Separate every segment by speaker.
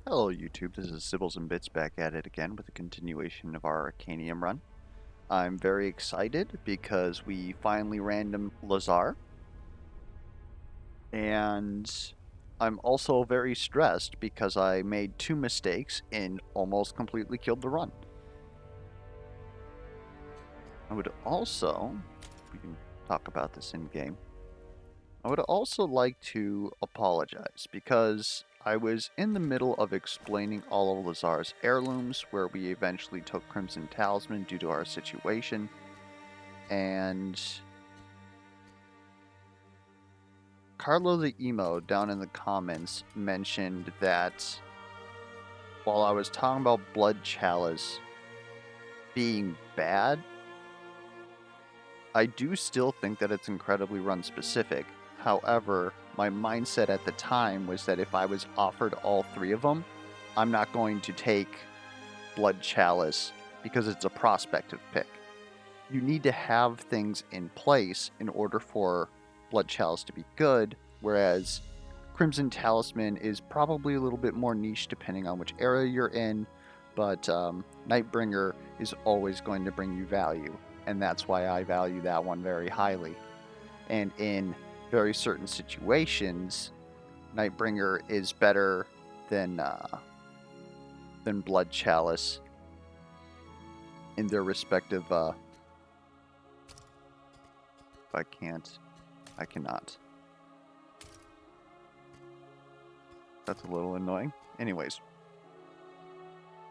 Speaker 1: Hello YouTube, this is Sibbles and Bits back at it again with a continuation of our Arcanium run. I'm very excited because we finally random Lazaar, and I'm also very stressed because I made two mistakes and almost completely killed the run. I would also, we can talk about this in game, I would also like to apologize because I was in the middle of explaining all of Lazaar's heirlooms, where we eventually took Crimson Talisman due to our situation, and Carlo the Emo down in the comments mentioned that while I was talking about Blood Chalice being bad, I do still think that it's incredibly run specific. However, my mindset at the time was that if I was offered all three of them, I'm not going to take Blood Chalice because it's a prospective pick. You need to have things in place in order for Blood Chalice to be good, whereas Crimson Talisman is probably a little bit more niche depending on which era you're in, but Nightbringer is always going to bring you value, and that's why I value that one very highly. And in very certain situations, Nightbringer is better than Blood Chalice in their respective. If I can't, I cannot. That's a little annoying. Anyways,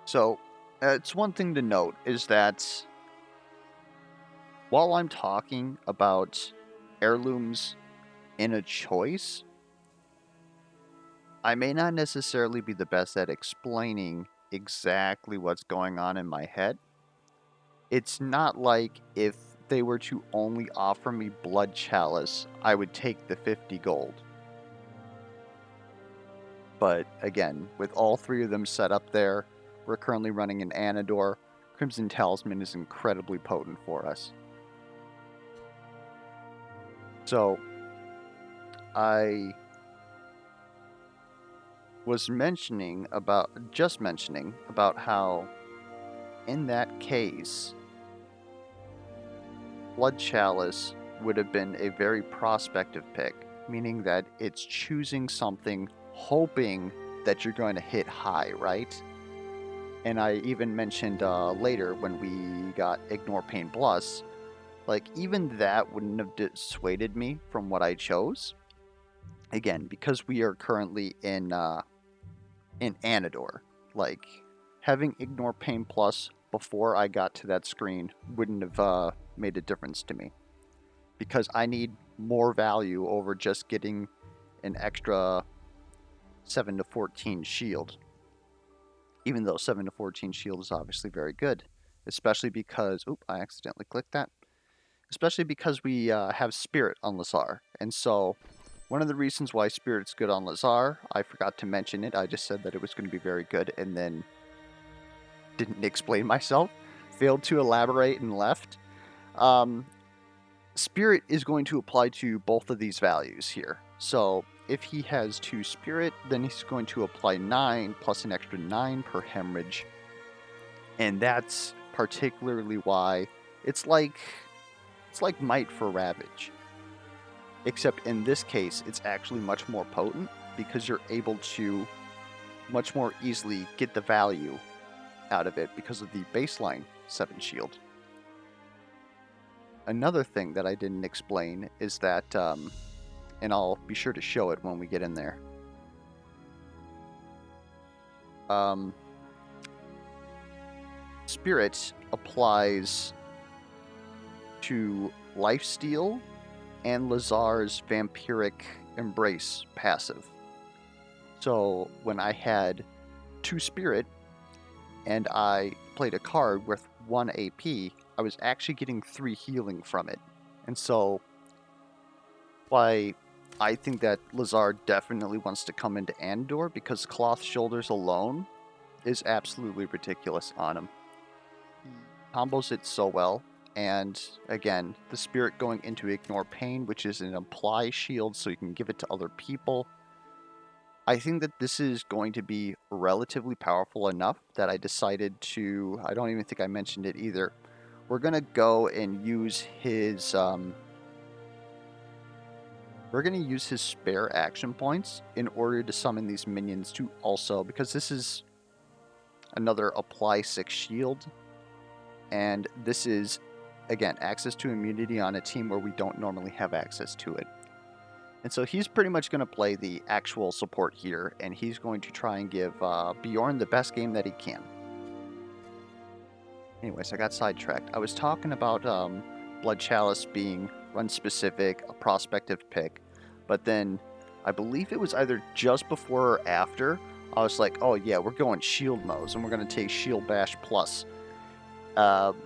Speaker 1: so it's one thing to note is that while I'm talking about heirlooms in a choice, I may not necessarily be the best at explaining exactly what's going on in my head. It's not like if they were to only offer me Blood Chalice, I would take the 50 gold. But again, with all three of them set up there, we're currently running an Anador. Crimson Talisman is incredibly potent for us. So, I was mentioning about how in that case, Blood Chalice would have been a very prospective pick, meaning that it's choosing something hoping that you're going to hit high, right? And I even mentioned later when we got Ignore Pain Plus, like even that wouldn't have dissuaded me from what I chose. Again, because we are currently in Anador, like having Ignore Pain Plus before I got to that screen wouldn't have made a difference to me, because I need more value over just getting an extra 7 to 14 shield. Even though 7 to 14 shield is obviously very good, especially because, oop, I accidentally clicked that. Especially because we have Spirit on Lazaar. And so, one of the reasons why Spirit's good on Lazaar, I forgot to mention it, I just said that it was going to be very good and then didn't explain myself, failed to elaborate and left. Spirit is going to apply to both of these values here. So, if he has 2 Spirit, then he's going to apply 9 plus an extra 9 per hemorrhage. And that's particularly why it's like Might for Ravage. Except in this case, it's actually much more potent because you're able to much more easily get the value out of it because of the baseline 7 shield. Another thing that I didn't explain is that, and I'll be sure to show it when we get in there. Spirit applies to Lifesteal and Lazaar's Vampiric Embrace passive. So when I had 2 Spirit and I played a card with 1 AP, I was actually getting 3 healing from it. And so, why I think that Lazaar definitely wants to come into Andor, because Cloth Shoulders alone is absolutely ridiculous on him. He combos it so well, and again, the Spirit going into Ignore Pain, which is an apply shield so you can give it to other people. I think that this is going to be relatively powerful enough that I decided to, I don't even think I mentioned it either. We're going to go and use his, we're going to use his spare action points in order to summon these minions to also, because this is another apply 6 shield, and this is, again, access to immunity on a team where we don't normally have access to it. And so he's pretty much going to play the actual support here, and he's going to try and give Bjorn the best game that he can. Anyways, I got sidetracked. I was talking about Blood Chalice being run-specific, a prospective pick, but then I believe it was either just before or after, I was like, oh yeah, we're going Shield Moze, and we're going to take Shield Bash Plus,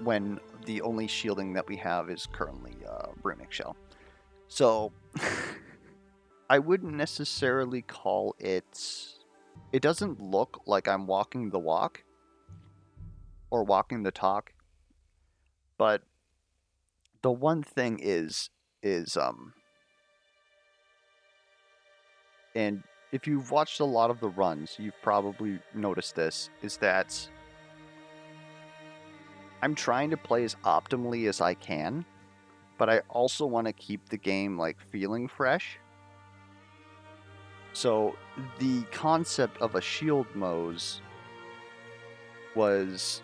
Speaker 1: when the only shielding that we have is currently Runic Shell. So... I wouldn't necessarily call it... It doesn't look like I'm walking the walk or walking the talk, but the one thing is and if you've watched a lot of the runs, you've probably noticed this, is that I'm trying to play as optimally as I can, but I also want to keep the game like feeling fresh. So the concept of a shield Moze was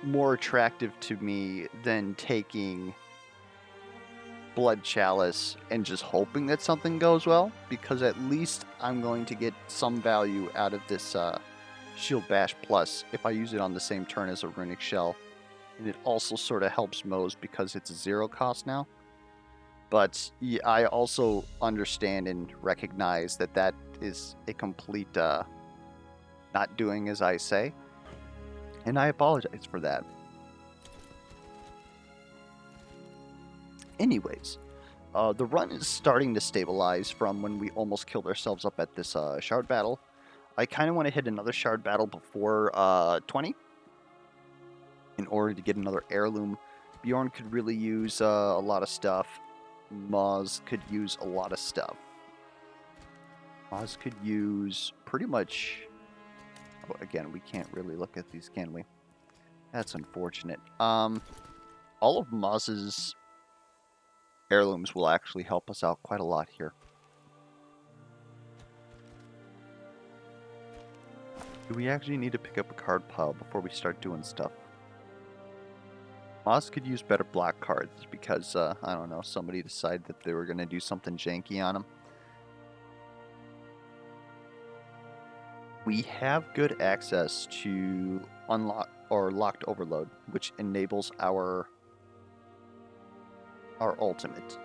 Speaker 1: more attractive to me than taking Blood Chalice and just hoping that something goes well, because at least I'm going to get some value out of this Shield Bash Plus if I use it on the same turn as a Runic Shell. And it also sort of helps Moze because it's 0 cost now. But yeah, I also understand and recognize that that is a complete not doing as I say. And I apologize for that. Anyways, the run is starting to stabilize from when we almost killed ourselves up at this shard battle. I kind of want to hit another shard battle before 20 in order to get another heirloom. Bjorn could really use a lot of stuff. Moz could use a lot of stuff. Moz could use pretty much... Oh, again, we can't really look at these, can we? That's unfortunate. All of Moz's heirlooms will actually help us out quite a lot here. Do we actually need to pick up a card pile before we start doing stuff? Moz could use better black cards because, I don't know, somebody decided that they were going to do something janky on him. We have good access to unlock or locked overload, which enables our ultimate.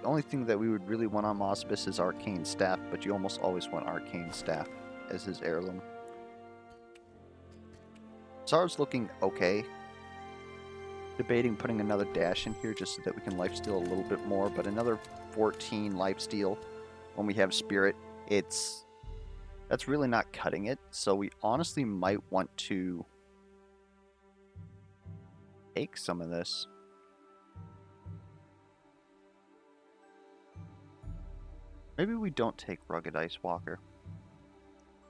Speaker 1: The only thing that we would really want on Moze-Bjorn is Arcane Staff, but you almost always want Arcane Staff as his heirloom. Lazaar's looking okay. Debating putting another dash in here just so that we can lifesteal a little bit more, but another 14 lifesteal when we have Spirit, that's really not cutting it, so we honestly might want to take some of this. Maybe we don't take Rugged Ice Walker.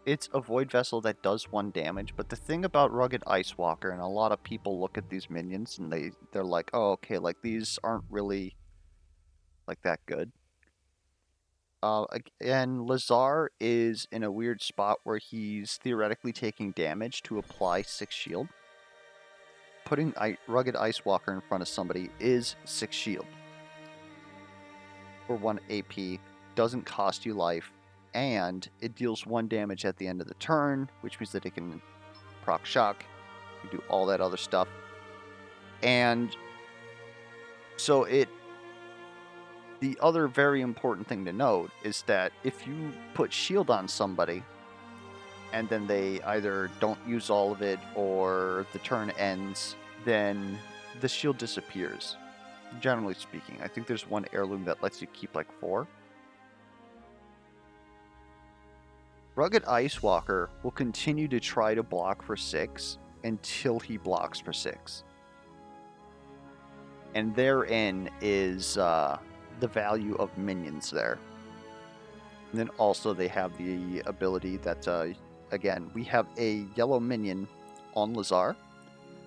Speaker 1: It's a Void Vessel that does 1 damage, but the thing about Rugged Ice Walker, and a lot of people look at these minions and they're like, oh, okay, like these aren't really like that good. And Lazaar is in a weird spot where he's theoretically taking damage to apply 6 shield. Putting Rugged Ice Walker in front of somebody is 6 shield. For 1 AP, doesn't cost you life, and it deals 1 damage at the end of the turn, which means that it can proc shock, you do all that other stuff. And so the other very important thing to note is that if you put shield on somebody, and then they either don't use all of it or the turn ends, then the shield disappears. Generally speaking, I think there's 1 heirloom that lets you keep like 4. Rugged Ice Walker will continue to try to block for 6 until he blocks for 6. And therein is the value of minions there. And then also they have the ability that, again, we have a yellow minion on Lazaar.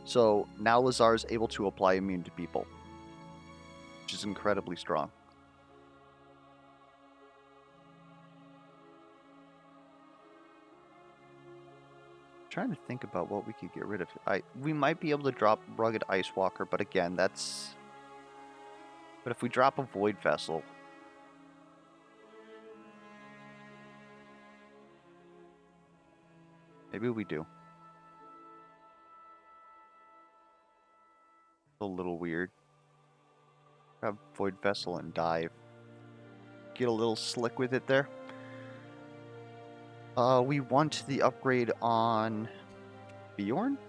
Speaker 1: So now Lazaar is able to apply immune to people, which is incredibly strong. I'm trying to think about what we could get rid of. We might be able to drop Rugged Ice Walker, but again, that's... But if we drop a Void Vessel... Maybe we do. A little weird. Grab Void Vessel and dive. Get a little slick with it there. We want the upgrade on Bjorn.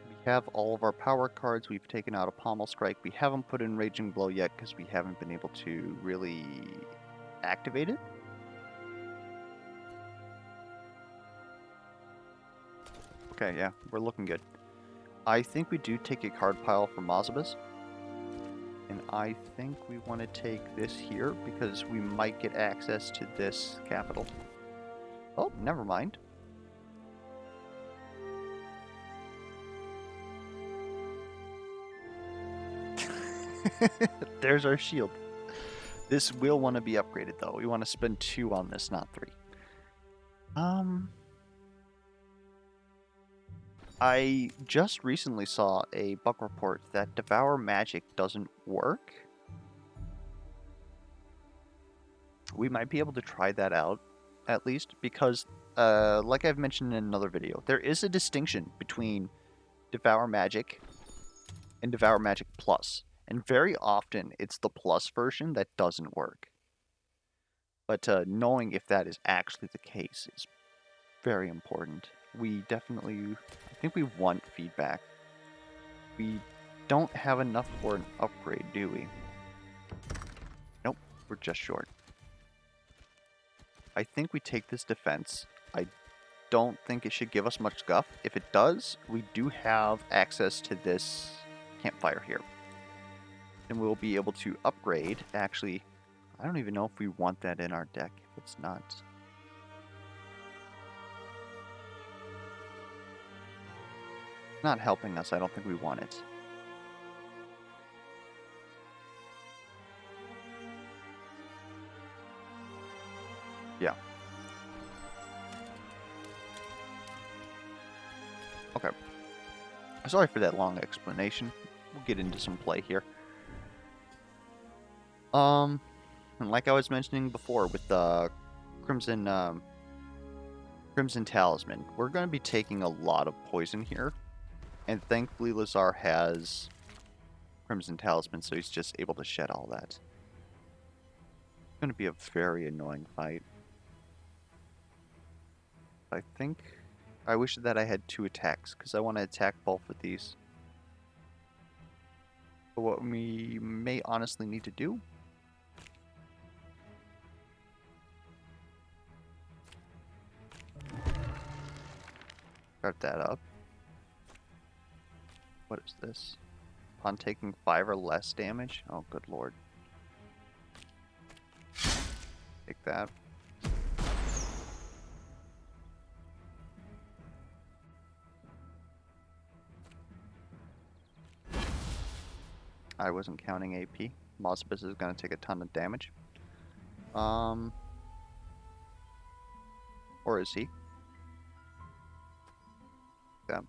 Speaker 1: We have all of our power cards. We've taken out a Pommel Strike. We haven't put in Raging Blow yet because we haven't been able to really activate it. Okay, yeah, we're looking good. I think we do take a card pile for Moze-Bjorn-Laz. And I think we want to take this here because we might get access to this capital. Oh, never mind. There's our shield. This will want to be upgraded though. We want to spend 2 on this, not 3. I just recently saw a bug report that Devour Magic doesn't work. We might be able to try that out, at least, because, like I've mentioned in another video, there is a distinction between Devour Magic and Devour Magic Plus. And very often, it's the Plus version that doesn't work. But knowing if that is actually the case is very important. We definitely, I think we want feedback. We don't have enough for an upgrade, do we? Nope, we're just short. I think we take this defense. I don't think it should give us much guff. If it does, we do have access to this campfire here. And we'll be able to upgrade. Actually, I don't even know if we want that in our deck. If it's not... not helping us. I don't think we want it. Yeah. Okay. Sorry for that long explanation. We'll get into some play here. And like I was mentioning before with the Crimson Talisman, we're going to be taking a lot of poison here. And thankfully Lazaar has Crimson Talisman, so he's just able to shed all that. It's going to be a very annoying fight. I think... I wish that I had 2 attacks, because I want to attack both of these. But what we may honestly need to do... start that up. What is this? Upon taking 5 or less damage? Oh, good lord. Take that. I wasn't counting AP. Moze-Bjorn is going to take a ton of damage. Or is he? Yeah.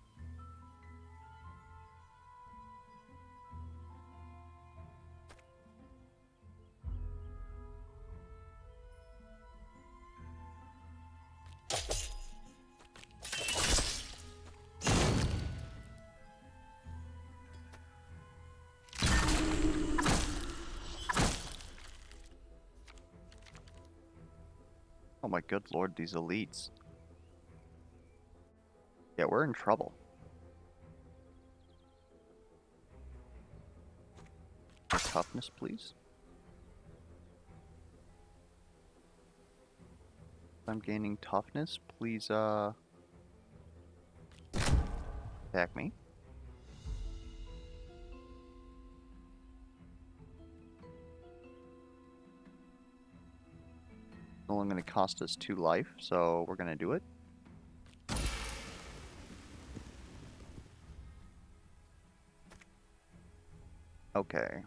Speaker 1: Oh my good lord, these elites. Yeah, we're in trouble. Toughness, please. I'm gaining toughness. Please, attack me. only going to cost us 2 life, so we're going to do it. Okay.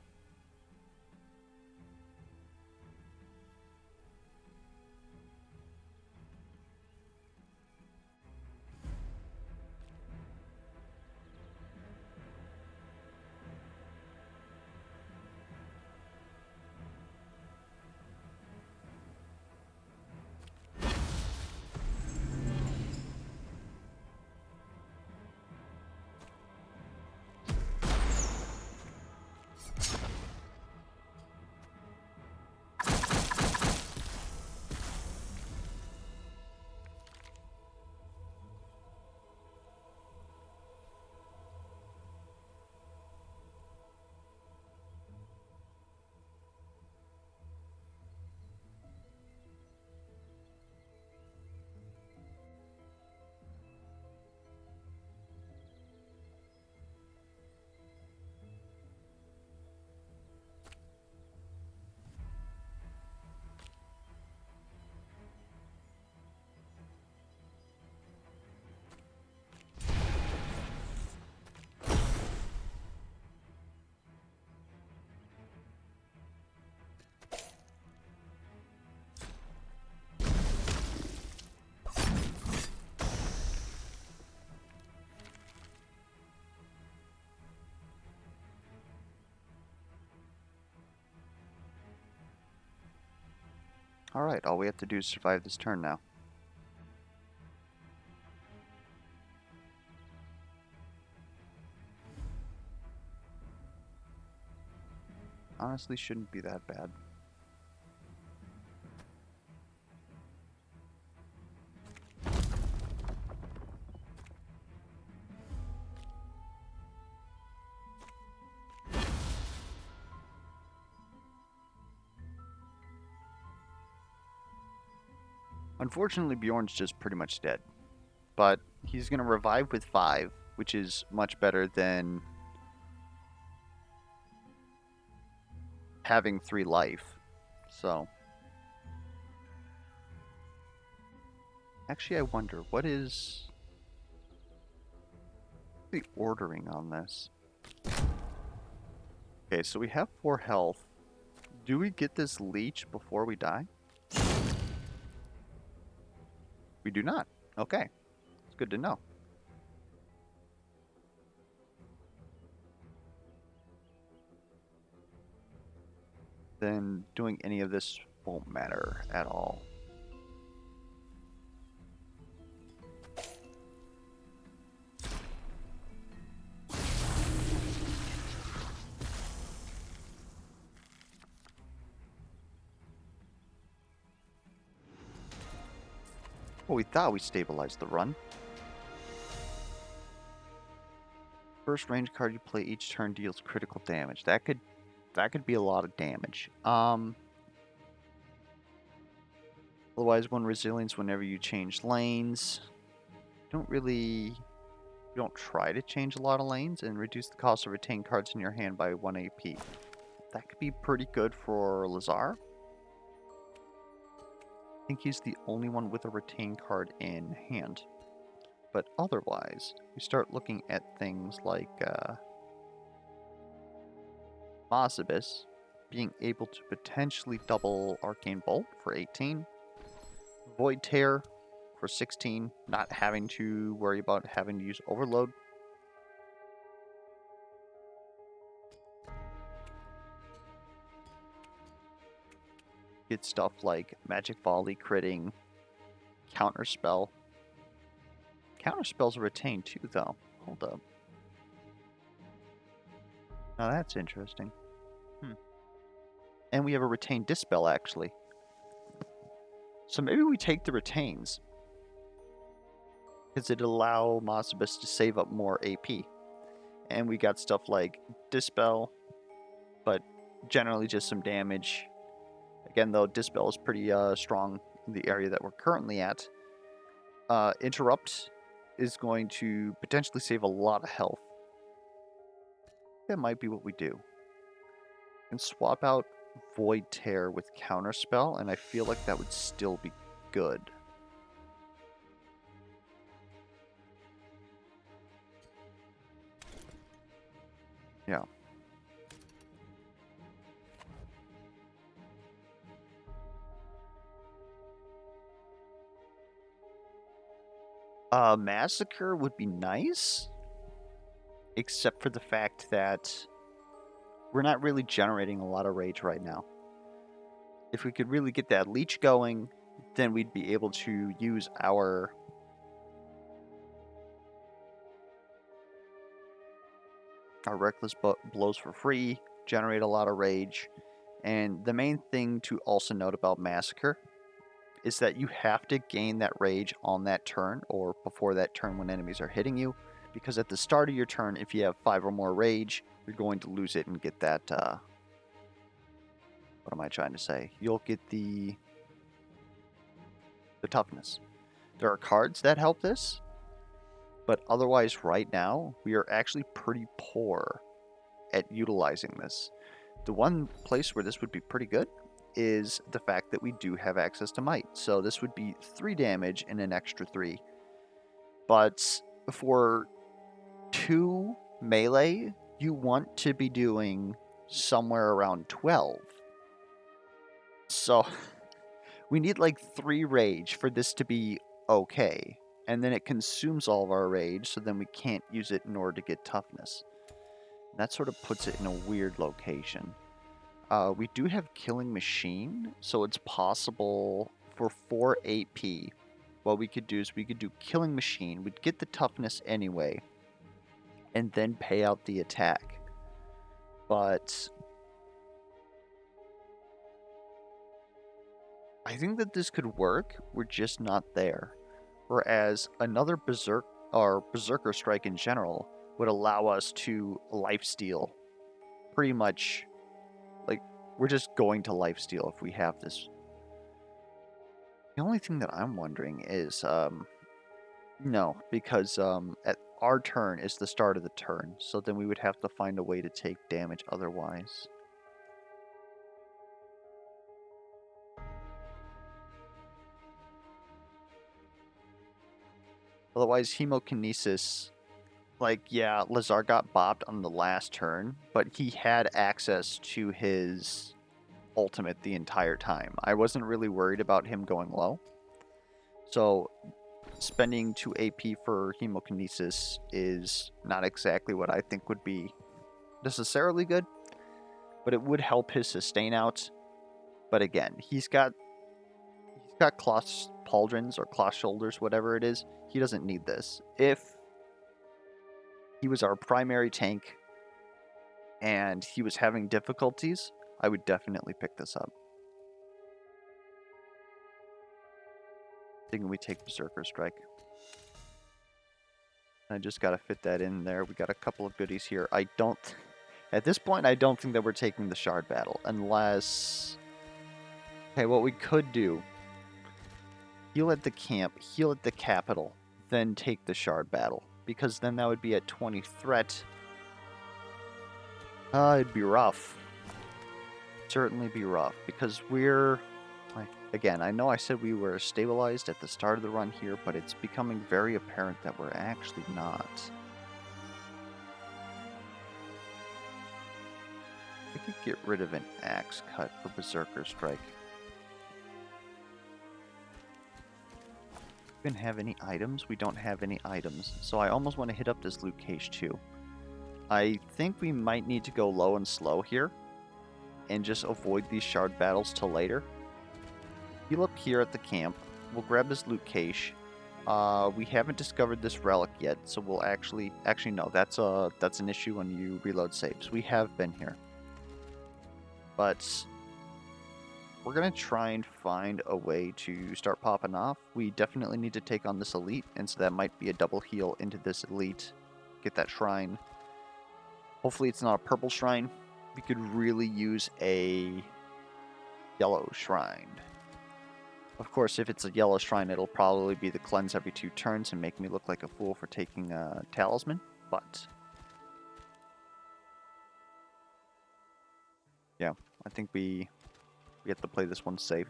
Speaker 1: Alright, all we have to do is survive this turn now. Honestly, shouldn't be that bad. Unfortunately, Bjorn's just pretty much dead. But he's going to revive with 5, which is much better than having 3 life. So, actually, I wonder, what is the ordering on this? Okay, so we have 4 health. Do we get this leech before we die? We do not. Okay, it's good to know. Then doing any of this won't matter at all. Well, we thought we stabilized the run. First range card you play each turn deals critical damage. That could be a lot of damage. Otherwise, 1 resilience whenever you change lanes. You don't try to change a lot of lanes, and reduce the cost of retained cards in your hand by 1 AP. That could be pretty good for Lazaar. I think he's the only one with a retained card in hand. But otherwise, we start looking at things like Moze-Bjorn-Laz being able to potentially double Arcane Bolt for 18. Void Tear for 16, not having to worry about having to use Overload. Get stuff like Magic Volley critting, Counterspell. Counterspells are retained too, though. Hold up. Now that's interesting. And we have a retained Dispel, actually. So maybe we take the retains, because it allow Moze-Bjorn to save up more AP. And we got stuff like Dispel, but generally just some damage. Again, though, Dispel is pretty strong in the area that we're currently at. Interrupt is going to potentially save a lot of health. That might be what we do. And swap out Void Tear with Counterspell, and I feel like that would still be good. Yeah. Massacre would be nice, except for the fact that we're not really generating a lot of rage right now. If we could really get that leech going, then we'd be able to use our reckless blows for free, generate a lot of rage. And the main thing to also note about Massacre is that you have to gain that rage on that turn or before that turn when enemies are hitting you, because at the start of your turn, if you have 5 or more rage, you're going to lose it and get that, what am I trying to say? You'll get the toughness. There are cards that help this, but otherwise right now, we are actually pretty poor at utilizing this. The one place where this would be pretty good is the fact that we do have access to might. So this would be 3 damage and an extra 3. But for 2 melee, you want to be doing somewhere around 12. So we need like 3 rage for this to be okay. And then it consumes all of our rage, so then we can't use it in order to get toughness. And that sort of puts it in a weird location. We do have Killing Machine, so it's possible for 4 AP. What we could do is we could do Killing Machine, we'd get the toughness anyway, and then pay out the attack. But I think that this could work, we're just not there. Whereas another Berserker Strike in general would allow us to lifesteal pretty much. Like, we're just going to lifesteal if we have this. The only thing that I'm wondering is, no, because at our turn is the start of the turn, so then we would have to find a way to take damage otherwise. Otherwise, Hemokinesis, like, yeah, Lazaar got bopped on the last turn, but he had access to his ultimate the entire time. I wasn't really worried about him going low. So spending 2 AP for Hemokinesis is not exactly what I think would be necessarily good, but it would help his sustain out. But again, he's got cloth pauldrons or cloth shoulders, whatever it is. He doesn't need this. If he was our primary tank and he was having difficulties, I would definitely pick this up. Thinking we take Berserker Strike. I just gotta fit that in there. We got a couple of goodies here. At this point, I don't think that we're taking the Shard Battle, unless... Okay, what we could do, heal at the camp, heal at the capital, then take the Shard Battle, because then that would be at 20 threat. It'd be rough. Certainly be rough, because we're... Again, I know I said we were stabilized at the start of the run here, but it's becoming very apparent that we're actually not. I could get rid of an Axe Cut for Berserker Strike. We didn't have any items. We don't have any items, so I almost want to hit up this loot cache too. I think we might need to go low and slow here, and just avoid these shard battles till later. Heal up here at the camp. We'll grab this loot cache. We haven't discovered this relic yet, so we'll actually no, that's an issue when you reload saves. We have been here, but we're gonna try and find a way to start popping off. We definitely need to take on this elite, and so that might be a double heal into this elite. Get that shrine. Hopefully it's not a purple shrine. We could really use a yellow shrine. Of course, if it's a yellow shrine, it'll probably be the cleanse every 2 turns and make me look like a fool for taking a talisman, but... yeah, I think we have to play this one safe.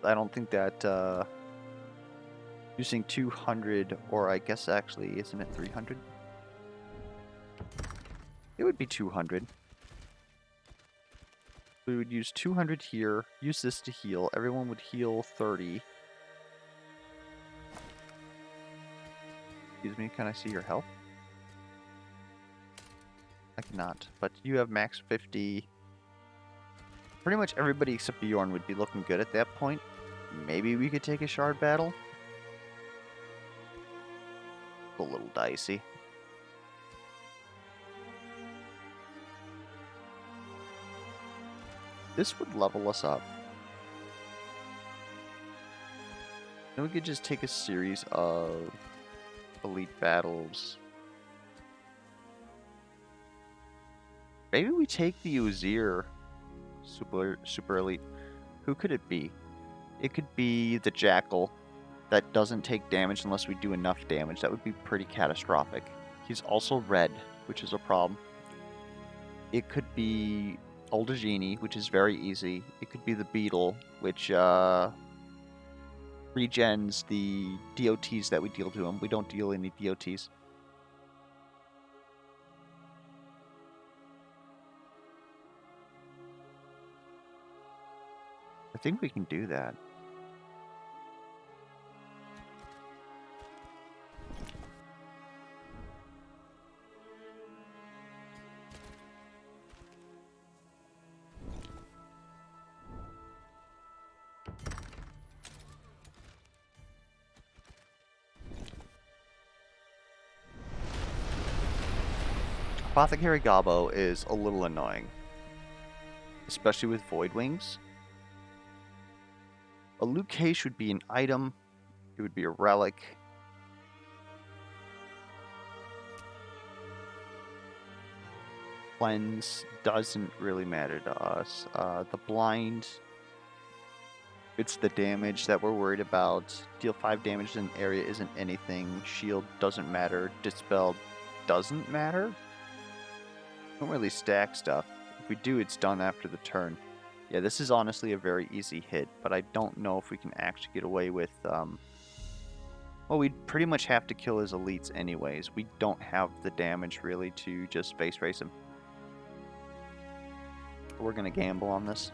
Speaker 1: I don't think that using 200, or I guess actually, isn't it 300? It would be 200. We would use 200 here, use this to heal. Everyone would heal 30. Excuse me, can I see your health? I cannot, but you have max 50. Pretty much everybody except Bjorn would be looking good at that point. Maybe we could take a shard battle. A little dicey. This would level us up. Then we could just take a series of elite battles. Maybe we take the Uzir super elite. Who could it be? It could be the Jackal that doesn't take damage unless we do enough damage. That would be pretty catastrophic. He's also red, which is a problem. It could be Oldagini, which is very easy. It could be the Beetle, which regens the DOTs that we deal to him. We don't deal any DOTs. I think we can do that. Apothecary Gobbo is a little annoying, especially with Void Wings. A Luke Cage would be an item. It would be a relic. Cleanse doesn't really matter to us. The blind, it's the damage that we're worried about. Deal 5 damage in an area isn't anything. Shield doesn't matter. Dispel doesn't matter. Don't really stack stuff. If we do, it's done after the turn. Yeah, this is honestly a very easy hit, but I don't know if we can actually get away with, well, we'd pretty much have to kill his elites anyways. We don't have the damage really to just face race him. We're gonna gamble on this.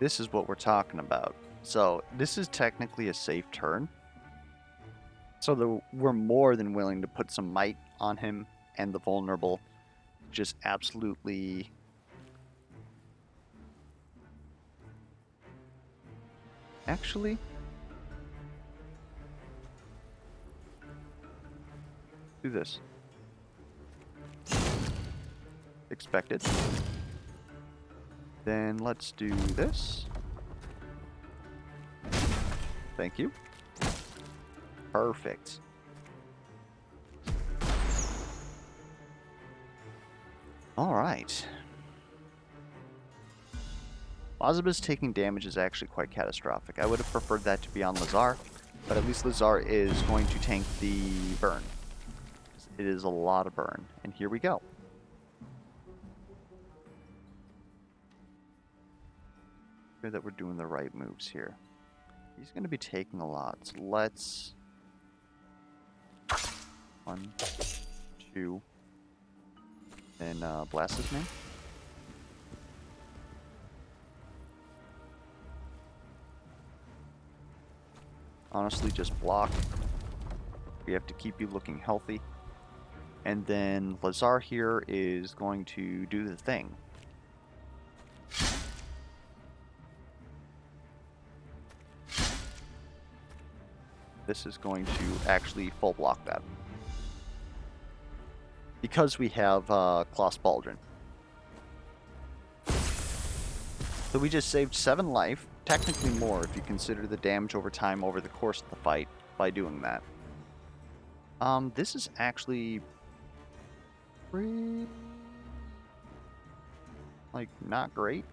Speaker 1: This is what we're talking about. So this is technically a safe turn. So we're more than willing to put some might on him and the vulnerable. Just absolutely... Actually... do this. Expected. Then let's do this. Thank you. Perfect. All right. Moze-Bjorn taking damage is actually quite catastrophic. I would have preferred that to be on Lazaar, but at least Lazaar is going to tank the burn. It is a lot of burn, and here we go. Sure that we're doing the right moves here. He's going to be taking a lot, so let's... 1, 2, then blast his name. Honestly, just block. We have to keep you looking healthy. And then Lazaar here is going to do the thing. This is going to actually full block that. Because we have Klaus Baldrin. So we just saved 7 life. technically more if you consider the damage over time over the course of the fight by doing that. This is actually pretty, like, not great.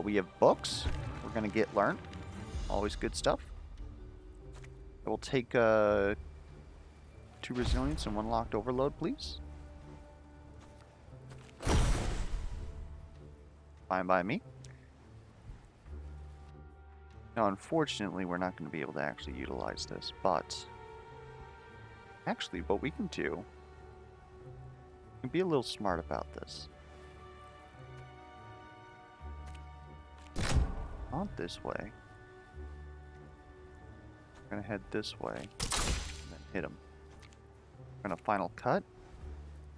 Speaker 1: We have books. We're gonna get learned. Always good stuff. I will take 2 resilience and 1 locked overload, please. Fine by me. Now, unfortunately, we're not going to be able to actually utilize this, but actually, what we can do, we can be a little smart about this. Not this way. We're going to head this way, and then hit him. We're going to final cut.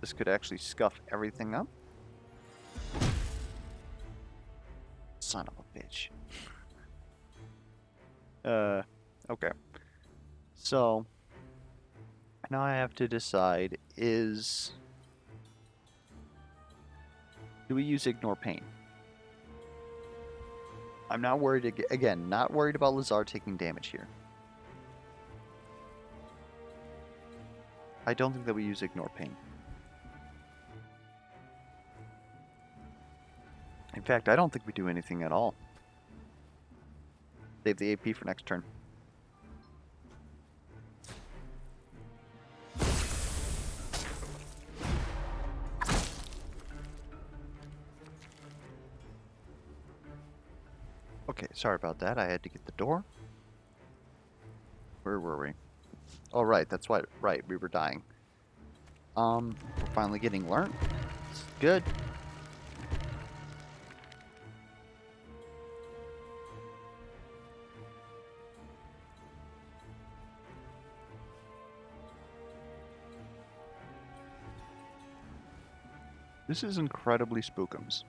Speaker 1: This could actually scuff everything up. Son of a bitch. Okay. So, now I have to decide is... do we use Ignore Pain? I'm not worried, again, not worried about Lazaar taking damage here. I don't think that we use Ignore Pain. In fact, I don't think we do anything at all. Save the AP for next turn. Okay, sorry about that. I had to get the door. Where were we? Oh, right, that's why. Right, we were dying. We're finally getting learned. It's good. This is incredibly spookums.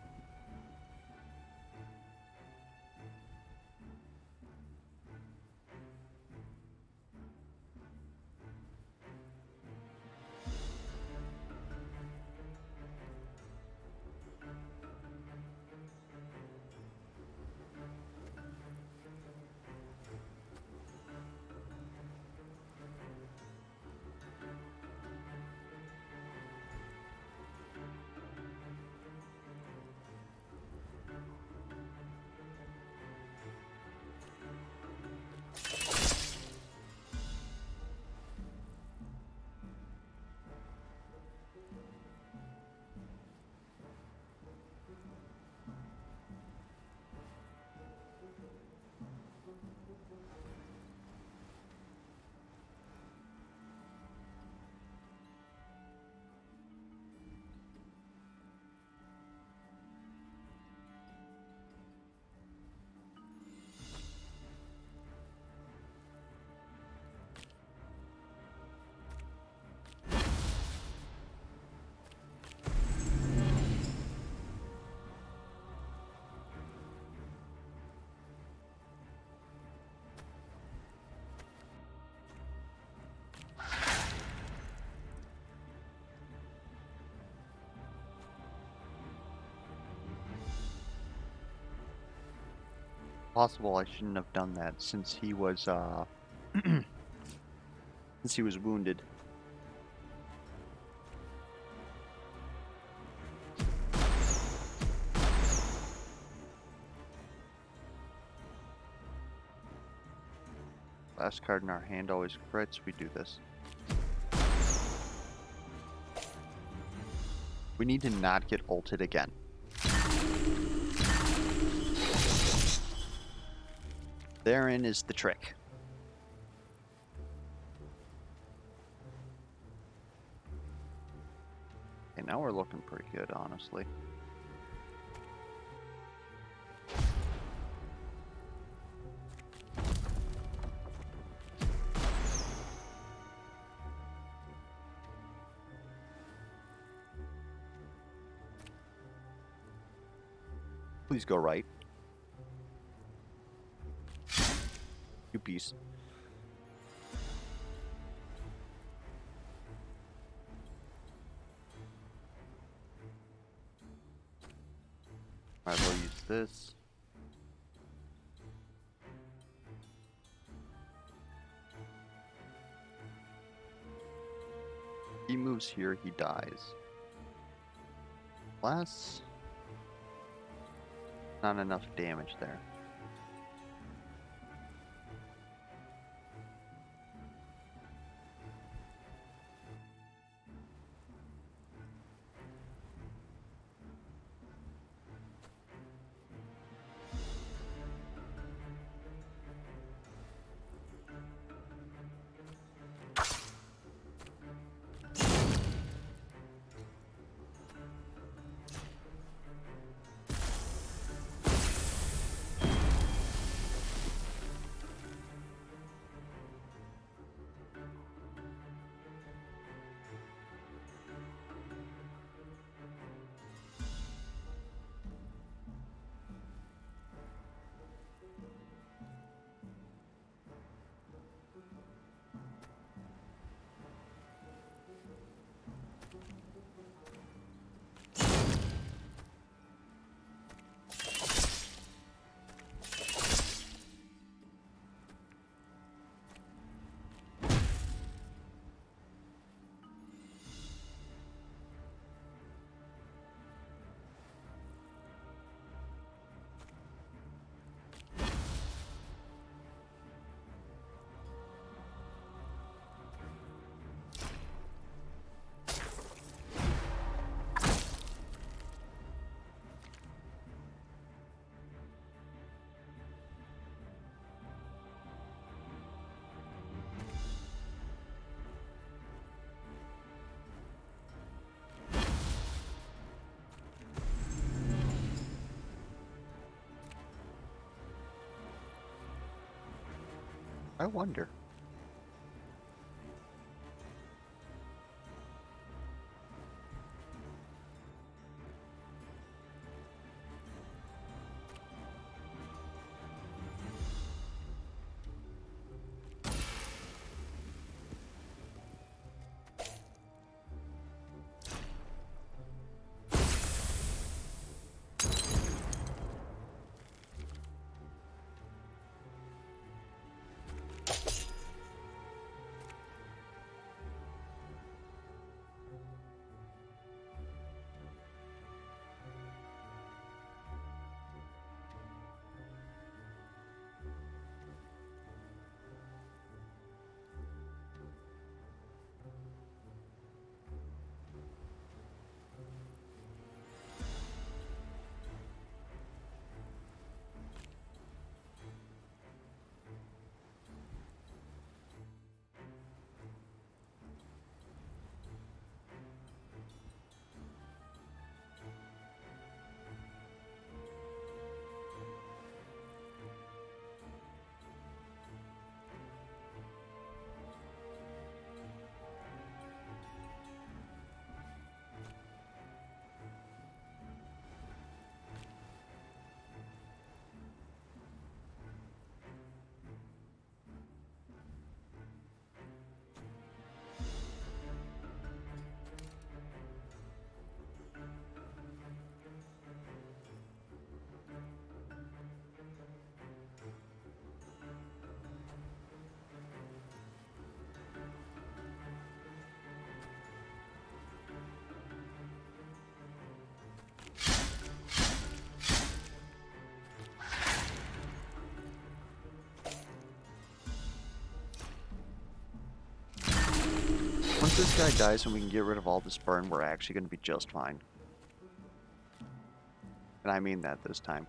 Speaker 1: Possible I shouldn't have done that since he was since he was wounded. Last card in our hand always crits. We do this. We need to not get ulted again. Therein is the trick. Okay, now we're looking pretty good, honestly. Please go right. You piece. Might as well use this. He moves here, he dies. Less. Not enough damage there. I wonder. Once this guy dies and we can get rid of all this burn, we're actually going to be just fine. And I mean that this time.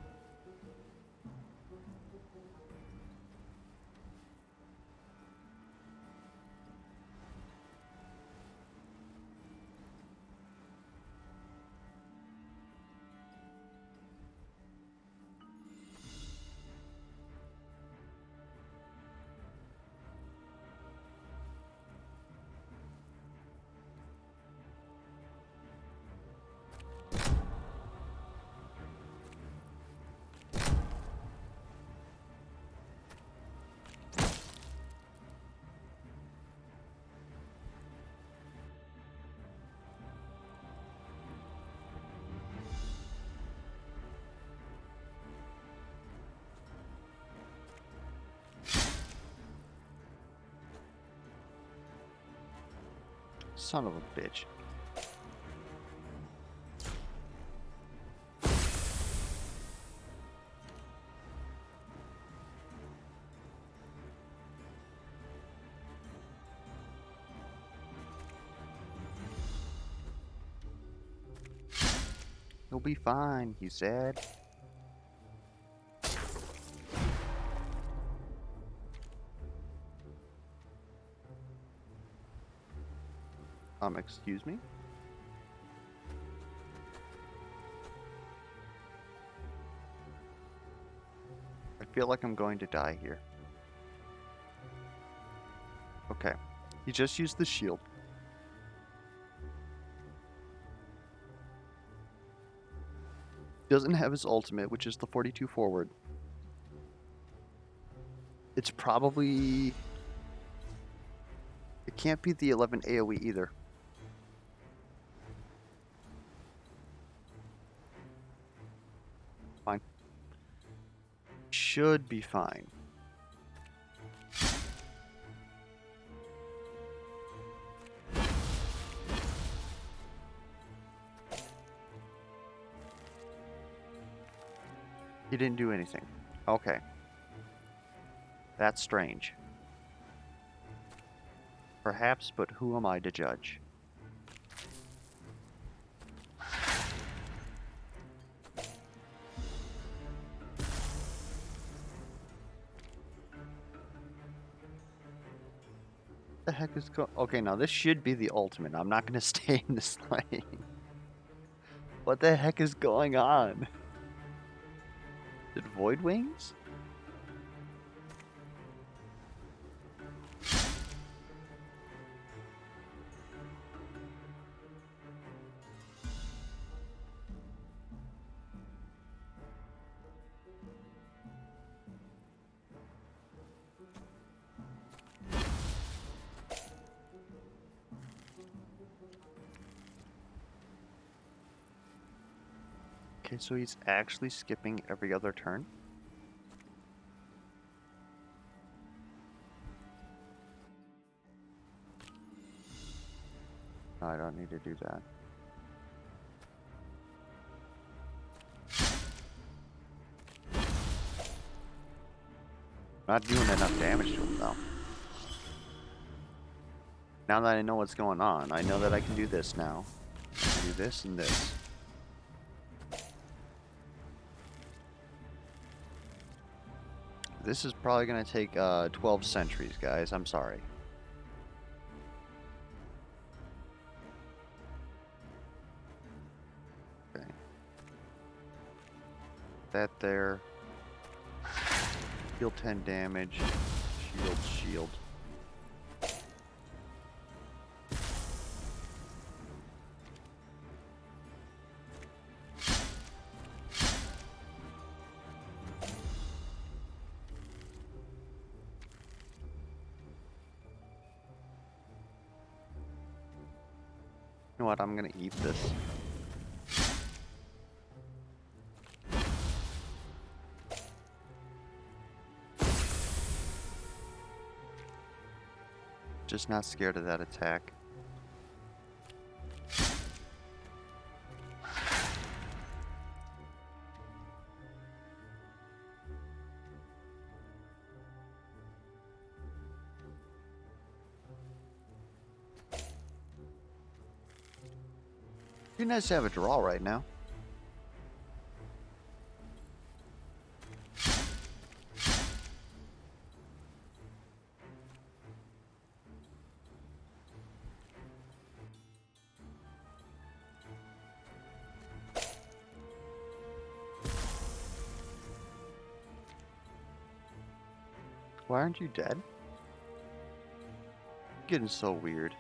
Speaker 1: Son of a bitch. You'll be fine, he said. Excuse me? I feel like I'm going to die here. Okay. He just used the shield. Doesn't have his ultimate, which is the 42 forward. It's probably... It can't be the 11 AoE either. Fine. Should be fine. He didn't do anything. Okay. That's strange. Perhaps, but who am I to judge? The heck is okay, now this should be the ultimate. I'm not gonna stay in this lane. What the heck is going on? Did Void Wings? Okay, so he's actually skipping every other turn? No, I don't need to do that. Not doing enough damage to him, though. Now that I know what's going on, I know that I can do this now. I can do this and this. This is probably going to take 12 centuries, guys. I'm sorry. Okay. That there. Deal 10 damage. Shield, shield. You know what? I'm gonna eat this. Just not scared of that attack. Be nice to have a draw right now. Why aren't you dead? Getting so weird.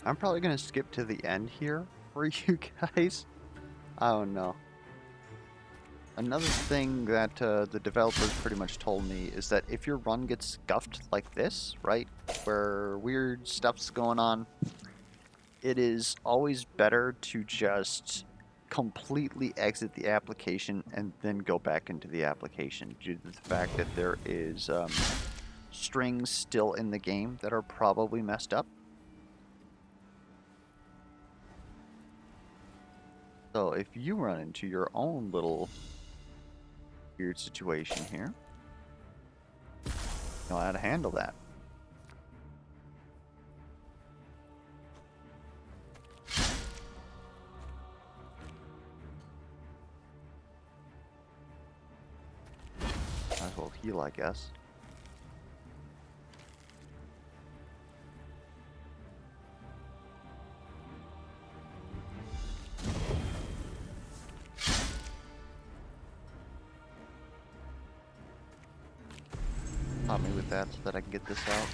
Speaker 1: I'm probably going to skip to the end here for you guys. I don't know. Another thing that the developers pretty much told me is that if your run gets scuffed like this, right, where weird stuff's going on, it is always better to just completely exit the application and then go back into the application due to the fact that there is strings still in the game that are probably messed up. So if you run into your own little weird situation here, you know how to handle that. Might as well heal, I guess. Help me with that so that I can get this out.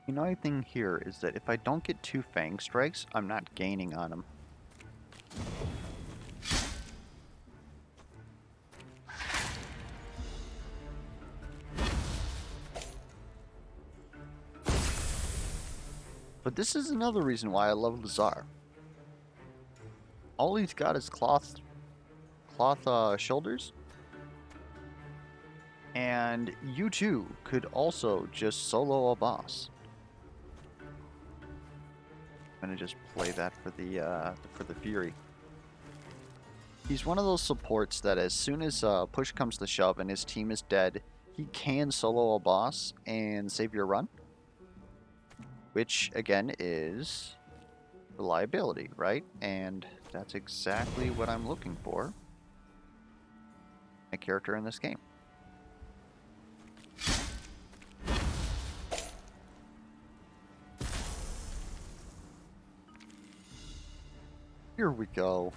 Speaker 1: The annoying thing here is that if I don't get 2 Fang Strikes, I'm not gaining on him. But this is another reason why I love Lazaar. All he's got is cloth shoulders. And you too could also just solo a boss. I'm gonna just play that for the Fury. He's one of those supports that as soon as push comes to shove and his team is dead, he can solo a boss and save your run. Which, again, is reliability, right? And that's exactly what I'm looking for in a character in this game. Here we go.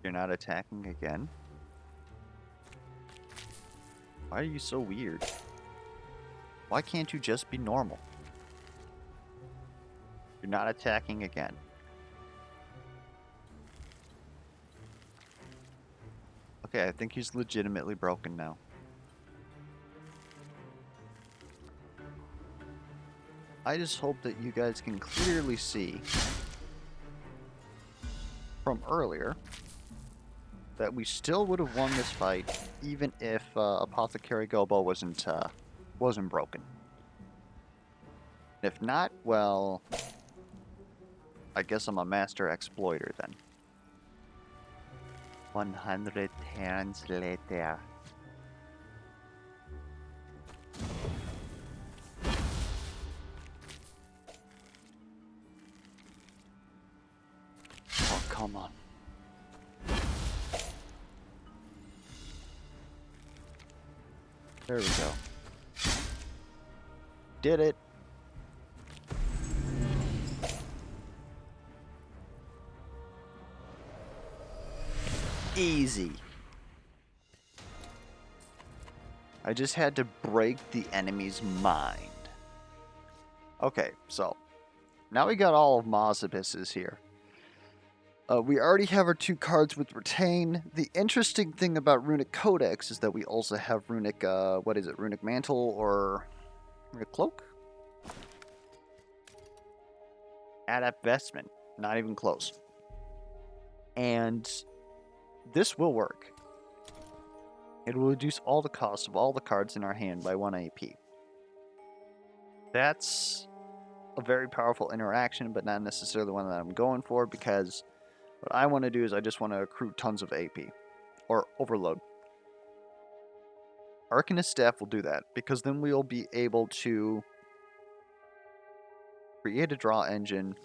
Speaker 1: You're not attacking again? Why are you so weird? Why can't you just be normal? You're not attacking again. Okay, I think he's legitimately broken now. I just hope that you guys can clearly see from earlier that we still would have won this fight even if Apothecary Gobo wasn't broken. If not, well, I guess I'm a master exploiter then. 100 turns later. Oh, come on. There we go. Did it. Easy. I just had to break the enemy's mind. Okay, so now we got all of Moze-Abyss's here. We already have our 2 cards with Retain. The interesting thing about Runic Codex is that we also have Runic, what is it, Runic Mantle or Runic Cloak? Adept Vestment, not even close. And this will work. It will reduce all the cost of all the cards in our hand by 1 AP. That's a very powerful interaction, but not necessarily one that I'm going for, because what I want to do is I just want to accrue tons of AP, or overload. Arcanist Staff will do that, because then we'll be able to create a draw engine,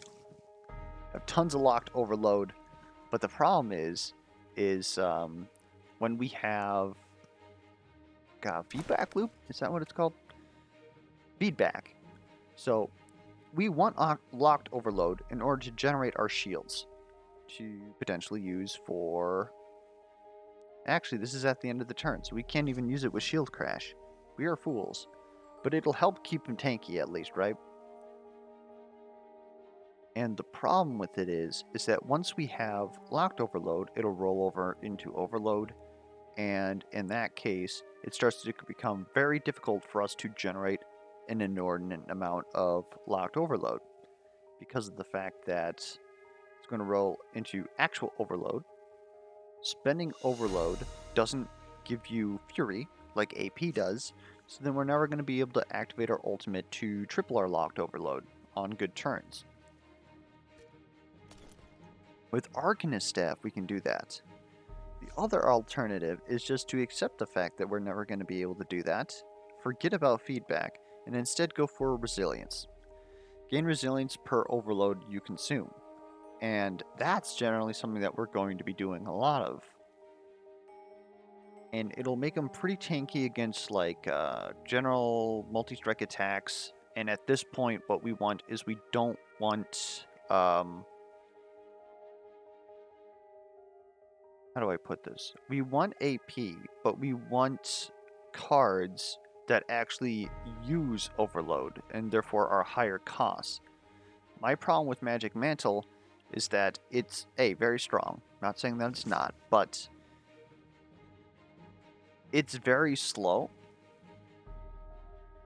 Speaker 1: have tons of locked overload, but the problem is when we have feedback loop, is that what it's called? Feedback. So we want locked overload in order to generate our shields to potentially use for... Actually, this is at the end of the turn, so we can't even use it with shield crash. We are fools. But it'll help keep him tanky at least, right? And the problem with it is that once we have locked overload, it'll roll over into overload, and in that case, it starts to become very difficult for us to generate an inordinate amount of locked overload because of the fact that it's going to roll into actual overload. Spending overload doesn't give you fury like AP does, so then we're never going to be able to activate our ultimate to triple our locked overload on good turns. With Arcanist Staff, we can do that. The other alternative is just to accept the fact that we're never going to be able to do that, forget about feedback, and instead go for resilience. Gain resilience per overload you consume. And that's generally something that we're going to be doing a lot of. And it'll make them pretty tanky against like general multi-strike attacks. And at this point, what we want is we don't want... how do I put this? We want AP, but we want cards that actually use overload and therefore are higher costs. My problem with Magic Mantle is that it's very strong. Not saying that it's not, but it's very slow.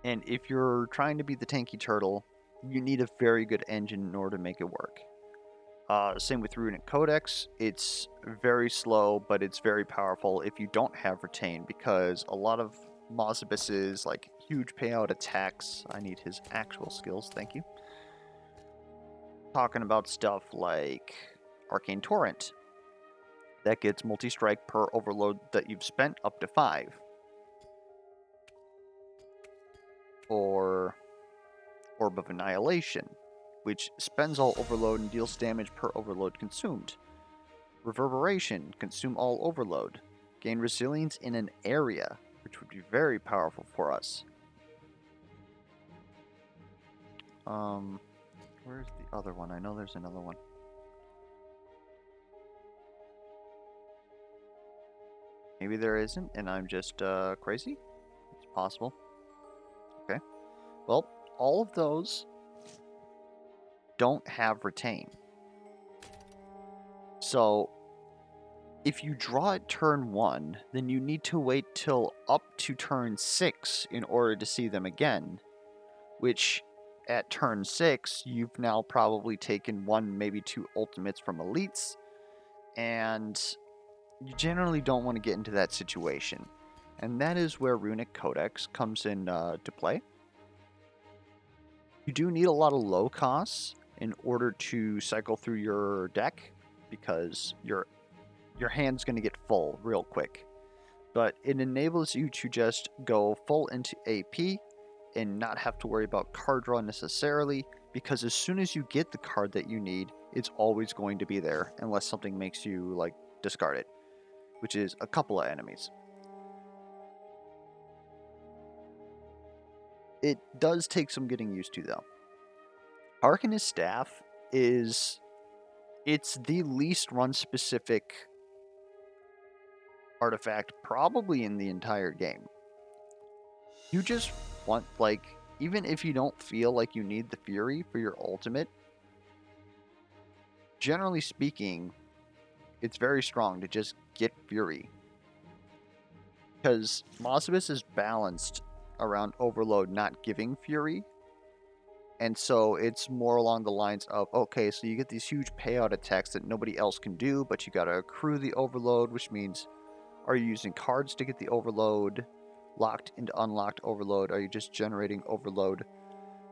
Speaker 1: And if you're trying to be the tanky turtle, you need a very good engine in order to make it work. Same with Runic Codex. It's very slow, but it's very powerful if you don't have Retain, because a lot of Moze-Abyss's like huge payout attacks. I need his actual skills, thank you. Talking about stuff like Arcane Torrent. That gets multi-strike per overload that you've spent up to 5. Or Orb of Annihilation, which spends all overload and deals damage per overload consumed. Reverberation, consume all overload. Gain resilience in an area, which would be very powerful for us. Where's the other one? I know there's another one. Maybe there isn't, and I'm just crazy? It's possible. Okay. Well, all of those don't have Retain. So, if you draw at turn 1, then you need to wait till up to turn 6 in order to see them again. Which, at turn 6, you've now probably taken 1, maybe 2 ultimates from elites, and you generally don't want to get into that situation. And that is where Runic Codex comes in to play. You do need a lot of low costs in order to cycle through your deck, because your hand's going to get full real quick. But it enables you to just go full into AP and not have to worry about card draw necessarily, because as soon as you get the card that you need, it's always going to be there unless something makes you like discard it, which is a couple of enemies. It does take some getting used to though. Arcanist Staff it's the least run specific artifact probably in the entire game. You just want, like, even if you don't feel like you need the Fury for your ultimate, generally speaking, it's very strong to just get Fury. Because Moze-Abyss is balanced around Overload not giving Fury. And so it's more along the lines of, okay, so you get these huge payout attacks that nobody else can do, but you gotta accrue the Overload, which means, are you using cards to get the Overload? Locked into unlocked Overload? Are you just generating Overload?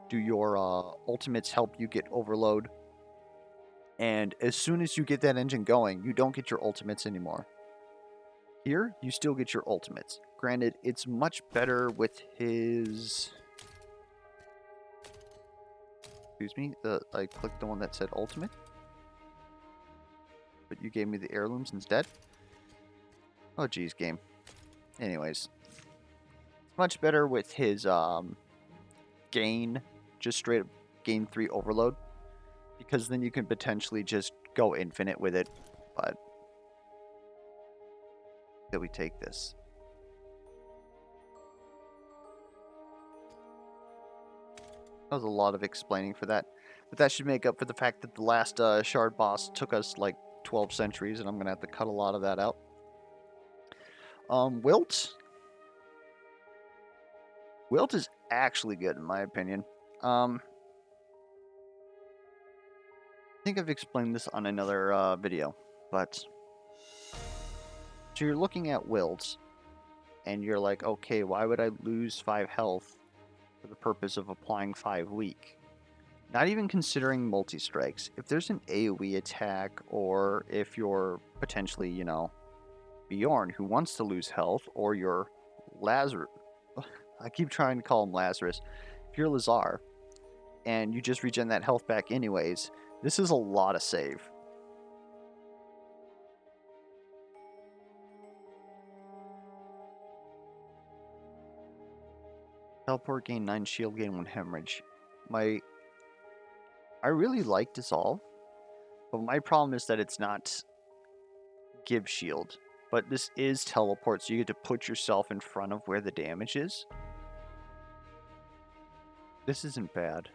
Speaker 1: Do your ultimates help you get Overload? And as soon as you get that engine going, you don't get your ultimates anymore. Here, you still get your ultimates. Granted, it's much better with his... Excuse me, I clicked the one that said ultimate, but you gave me the heirlooms instead. Oh geez, game. Anyways, it's much better with his gain, just straight up gain 3 overload, because then you can potentially just go infinite with it. But that we take this. That was a lot of explaining for that. But that should make up for the fact that the last shard boss took us like 12 centuries, and I'm going to have to cut a lot of that out. Wilt. Wilt is actually good, in my opinion. I think I've explained this on another video, but... So you're looking at Wilt, and you're like, okay, why would I lose 5 health for the purpose of applying 5 weak? Not even considering multi-strikes. If there's an AoE attack, or if you're potentially, you know, Bjorn who wants to lose health, or you're Lazaar. I keep trying to call him Lazarus. If you're Lazaar, and you just regen that health back anyways, this is a lot of save. Teleport, gain 9 shield, gain 1 hemorrhage. I really like Dissolve, but my problem is that it's not give shield. But this is teleport, so you get to put yourself in front of where the damage is. This isn't bad.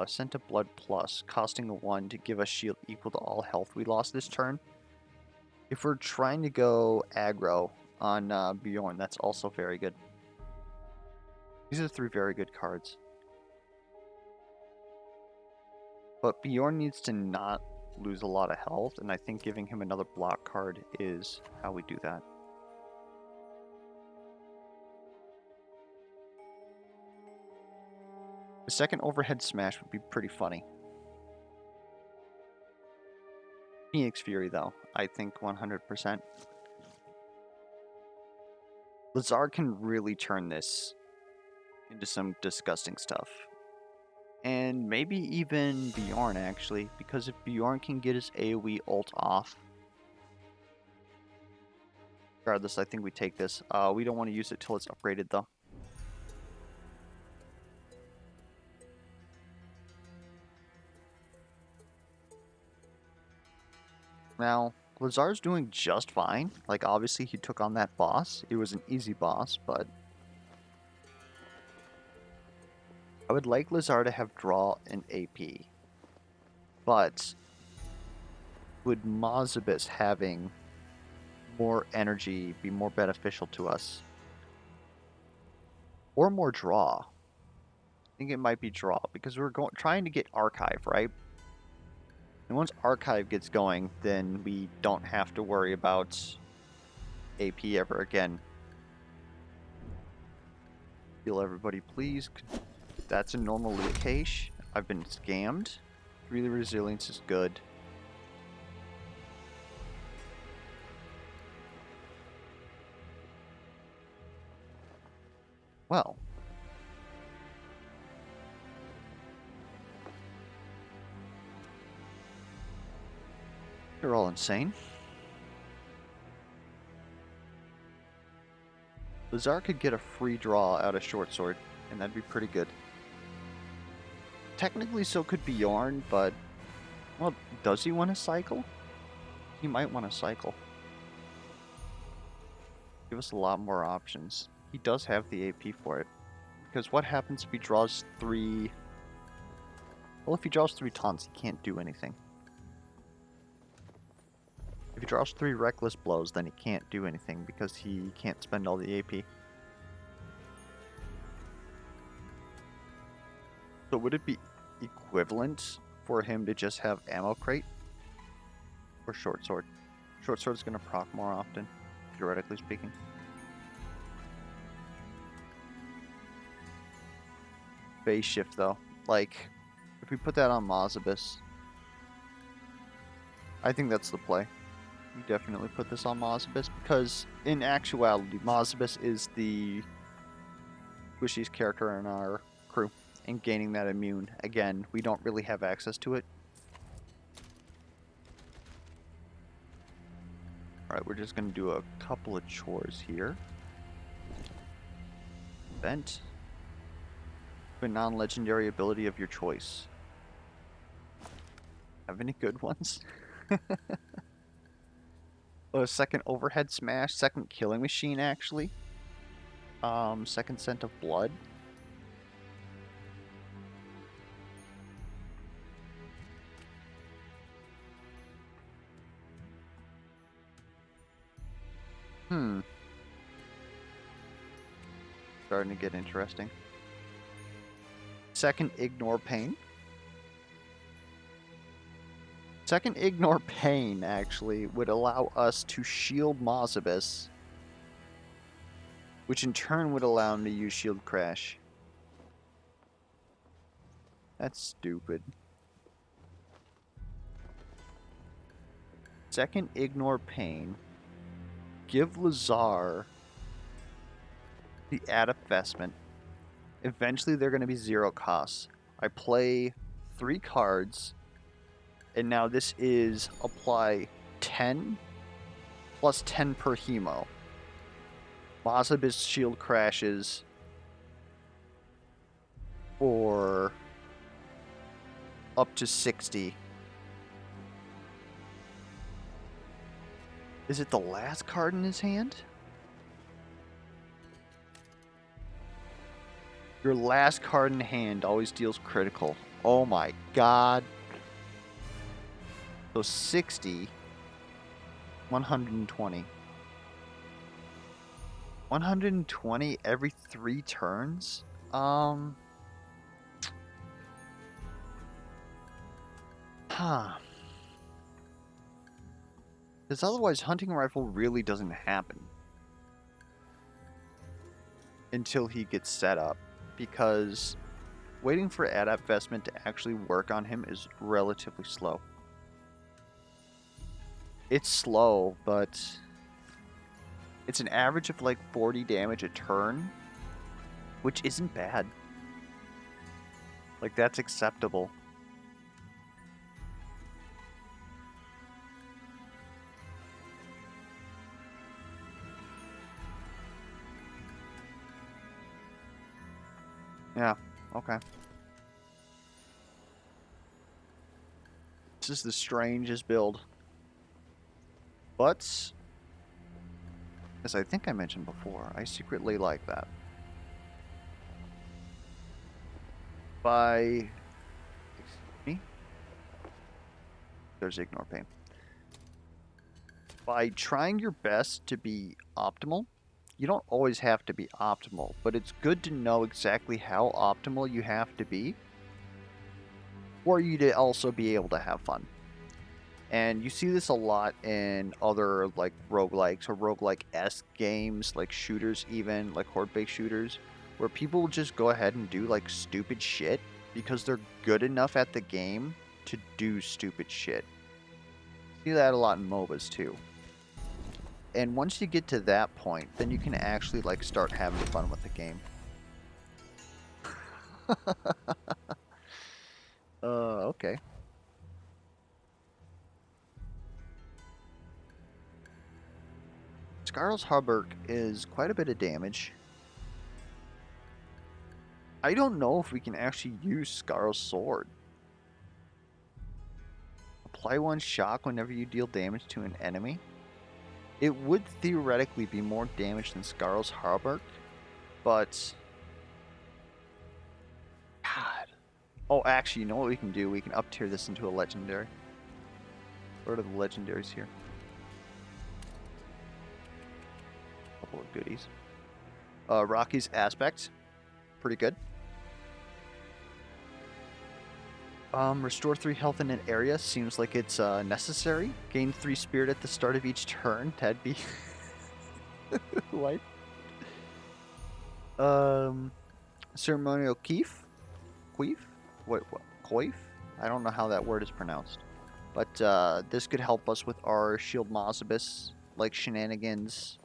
Speaker 1: Sent a blood plus, costing a 1 to give us shield equal to all health we lost this turn. If we're trying to go aggro on Bjorn, that's also very good. These are 3 very good cards. But Bjorn needs to not lose a lot of health, and I think giving him another block card is how we do that. The second overhead smash would be pretty funny. Phoenix Fury, though, I think 100%. Lazaar can really turn this into some disgusting stuff. And maybe even Bjorn, actually, because if Bjorn can get his AoE ult off... Regardless, I think we take this. We don't want to use it till it's upgraded, though. Now, Lazaar's doing just fine. Like, obviously, he took on that boss. It was an easy boss, but... I would like Lazaar to have draw and AP. But... would Moze-Bjorn having more energy be more beneficial to us? Or more draw? I think it might be draw, because we're trying to get Archive, right? And once Archive gets going, then we don't have to worry about AP ever again. Heal everybody, please. That's a normal Lucash. I've been scammed. 3 resilience is good. Well. You're all insane. Lazaar could get a free draw out of Short Sword, and that'd be pretty good. Technically, so could Bjorn, but... well, does he want to cycle? He might want to cycle. Give us a lot more options. He does have the AP for it. Because what happens if he draws 3... well, if he draws 3 taunts, he can't do anything. If he draws 3 reckless blows, then he can't do anything because he can't spend all the AP. So would it be equivalent for him to just have ammo crate? Or short sword? Short sword is going to proc more often, theoretically speaking. Phase shift though. Like, if we put that on Moze-Bjorn, I think that's the play. We definitely put this on Moze-Bjorn because, in actuality, Moze-Bjorn is the squishiest character in our crew. And gaining that immune, again, we don't really have access to it. Alright, we're just going to do a couple of chores here. Vent. A non-legendary ability of your choice. Have any good ones? Oh, second overhead smash, second killing machine actually. Second scent of blood. Starting to get interesting. Second ignore pain. Second ignore pain actually would allow us to shield Moze-Bjorn-Laz, which in turn would allow him to use shield crash. That's stupid. Second ignore pain. Give Lazaar the add investment. Eventually they're going to be 0 costs. I play 3 cards, and now this is apply 10 plus 10 per hemo. Moze-Bjorn-Laz's shield crashes for up to 60. Is it the last card in his hand? Your last card in hand always deals critical. Oh my god. So 60, 120. 120 every 3 turns? Huh. Because otherwise hunting rifle really doesn't happen until he gets set up. Because waiting for Adapt Vestment to actually work on him is relatively slow. It's slow, but it's an average of like 40 damage a turn, which isn't bad. Like, that's acceptable. Yeah, okay. This is the strangest build. But, as I think I mentioned before, I secretly like that. By... Excuse me? There's ignore pain. By trying your best to be optimal, you don't always have to be optimal, but it's good to know exactly how optimal you have to be for you to also be able to have fun. And you see this a lot in other like roguelikes or roguelike-esque games, like shooters even, like horde-based shooters, where people will just go ahead and do like stupid shit because they're good enough at the game to do stupid shit. You see that a lot in MOBAs too. And once you get to that point, then you can actually like start having fun with the game. Okay. Scarl's Hauberk is quite a bit of damage. I don't know if we can actually use Scarl's Sword. Apply 1 shock whenever you deal damage to an enemy. It would theoretically be more damage than Scarl's Hauberk, but... God. Oh, actually, you know what we can do? We can up tier this into a legendary. What are the legendaries here? Couple of goodies. Rocky's Aspect. Pretty good. Restore 3 health in an area. Seems like it's necessary. Gain 3 spirit at the start of each turn. That'd be... What? Ceremonial Queef? What? Coif? I don't know how that word is pronounced. But this could help us with our Shield Moze-Bjorn-Laz, like shenanigans.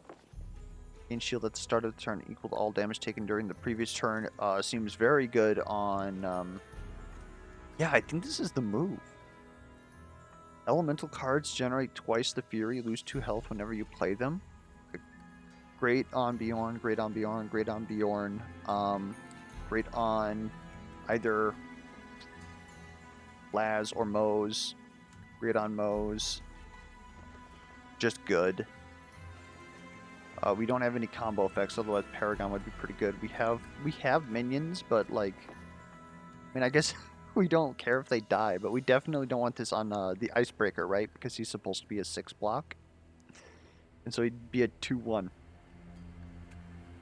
Speaker 1: Gain shield at the start of the turn equal to all damage taken during the previous turn. Seems very good on... Yeah, I think this is the move. Elemental cards generate twice the fury, lose 2 health whenever you play them. Great on Bjorn, great on Bjorn, great on Bjorn. Great on either Laz or Moze. Read on Moze. Just good. We don't have any combo effects, otherwise Paragon would be pretty good. We have minions, but like, I mean, I guess we don't care if they die, but we definitely don't want this on the Icebreaker, right? Because he's supposed to be a 6 block, and so he'd be a 2/1.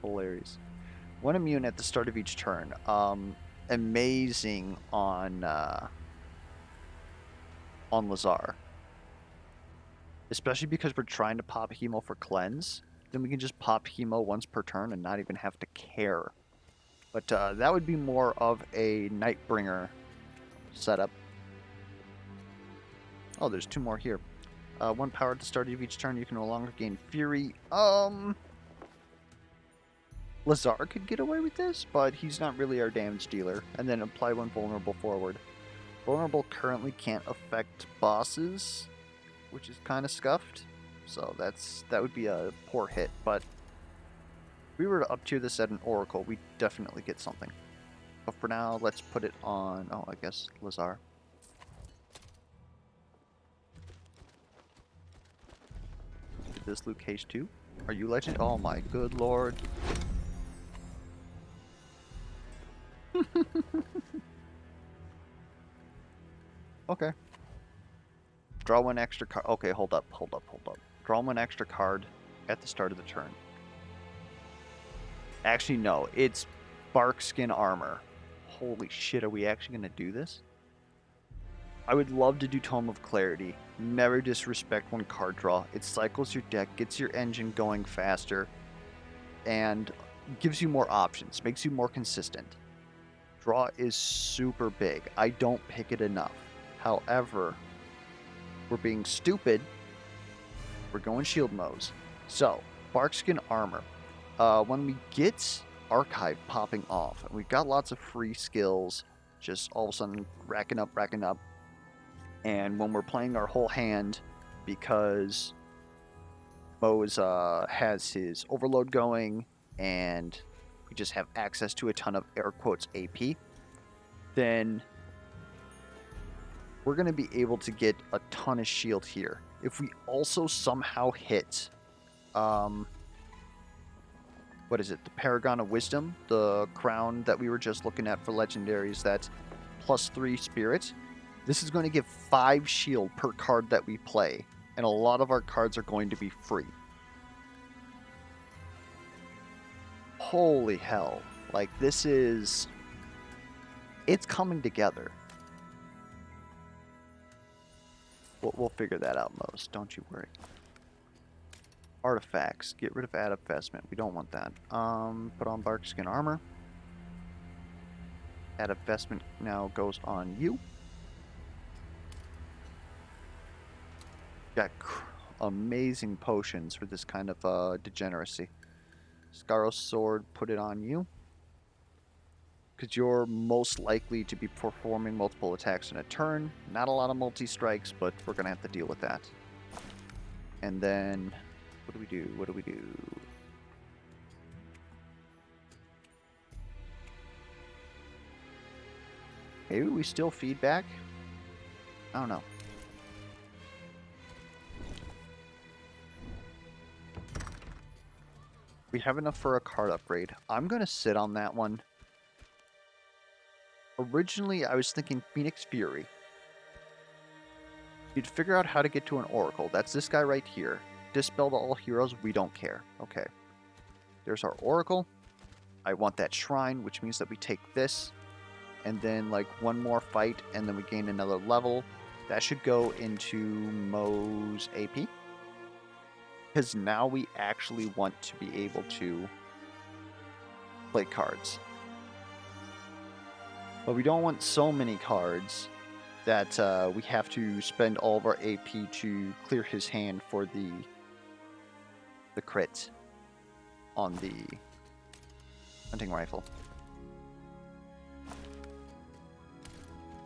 Speaker 1: Hilarious. One immune at the start of each turn. Amazing on Lazaar, especially because we're trying to pop Hemo for cleanse. Then we can just pop Hemo once per turn and not even have to care. But that would be more of a Nightbringer setup. Oh, there's 2 more here. 1 power at the start of each turn. You can no longer gain Fury. Lazaar could get away with this, but he's not really our damage dealer. And then apply 1 vulnerable forward. Vulnerable currently can't affect bosses, which is kind of scuffed. So that would be a poor hit, but if we were to up tier this at an Oracle, we'd definitely get something. But for now, let's put it on, oh, I guess, Lazaar. Is this Luke Cage 2? Are you legend? Oh my good lord. Okay. Draw 1 extra card. Okay, hold up. Draw 1 extra card at the start of the turn. Actually, no. It's Bark Skin Armor. Holy shit, are we actually going to do this? I would love to do Tome of Clarity. Never disrespect 1 card draw. It cycles your deck, gets your engine going faster, and gives you more options, makes you more consistent. Draw is super big. I don't pick it enough. However, we're being stupid. We're going shield modes. So, Barkskin Armor. When we get Archive popping off, and we've got lots of free skills, just all of a sudden racking up. And when we're playing our whole hand, because Moze has his overload going, and we just have access to a ton of air quotes AP, then we're going to be able to get a ton of shield here. If we also somehow hit, what is it, the Paragon of Wisdom, the crown that we were just looking at for legendaries, that's +3 spirit, this is going to give 5 shield per card that we play, and a lot of our cards are going to be free. Holy hell. Like, this is... it's coming together. We'll figure that out, Moze. Don't you worry. Artifacts. Get rid of Add Investment. We don't want that. Put on Barkskin Armor. Add Investment now goes on you. Got amazing potions for this kind of degeneracy. Scaros Sword, put it on you. Because you're most likely to be performing multiple attacks in a turn. Not a lot of multi-strikes, but we're going to have to deal with that. And then, what do we do? Maybe we still feedback? I don't know. We have enough for a card upgrade. I'm going to sit on that one. Originally, I was thinking Phoenix Fury. You'd figure out how to get to an Oracle. That's this guy right here. Dispel to all heroes, we don't care. Okay. There's our Oracle. I want that Shrine, which means that we take this, and then like 1 more fight, and then we gain another level. That should go into Moze AP. Because now we actually want to be able to play cards. But we don't want so many cards that we have to spend all of our AP to clear his hand for the crit on the hunting rifle.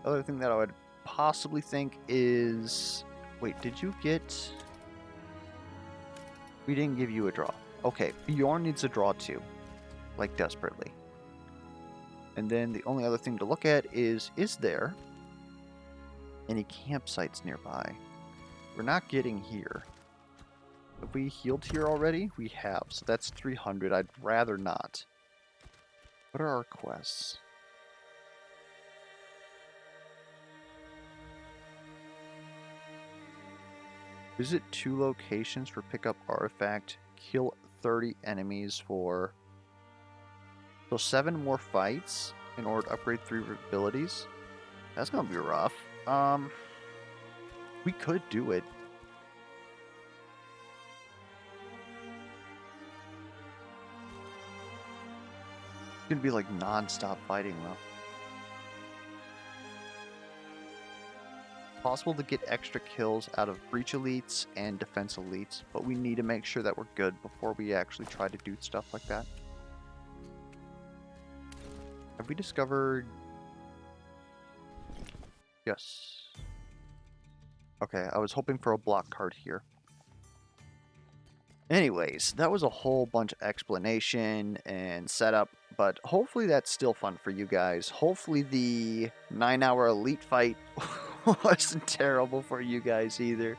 Speaker 1: Other thing that I would possibly think is... wait, did you get... we didn't give you a draw. Okay, Bjorn needs a draw too. Like, desperately. And then the only other thing to look at is there any campsites nearby. We're not getting here. Have we healed here already? We have, so that's 300. I'd rather not. What are our quests? Visit 2 locations for pickup artifact. Kill 30 enemies for... So 7 more fights in order to upgrade 3 abilities. That's gonna be rough. We could do it. It's gonna be like non-stop fighting though. Possible to get extra kills out of breach elites and defense elites, but we need to make sure that we're good before we actually try to do stuff like that. Have we discovered... Yes. Okay, I was hoping for a block card here. Anyways, that was a whole bunch of explanation and setup, but hopefully that's still fun for you guys. Hopefully the 9-hour elite fight wasn't terrible for you guys either.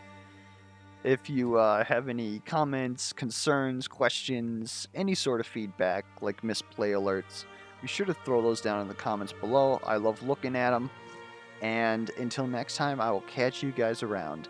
Speaker 1: If you have any comments, concerns, questions, any sort of feedback, like misplay alerts, be sure to throw those down in the comments below. I love looking at them. And until next time, I will catch you guys around.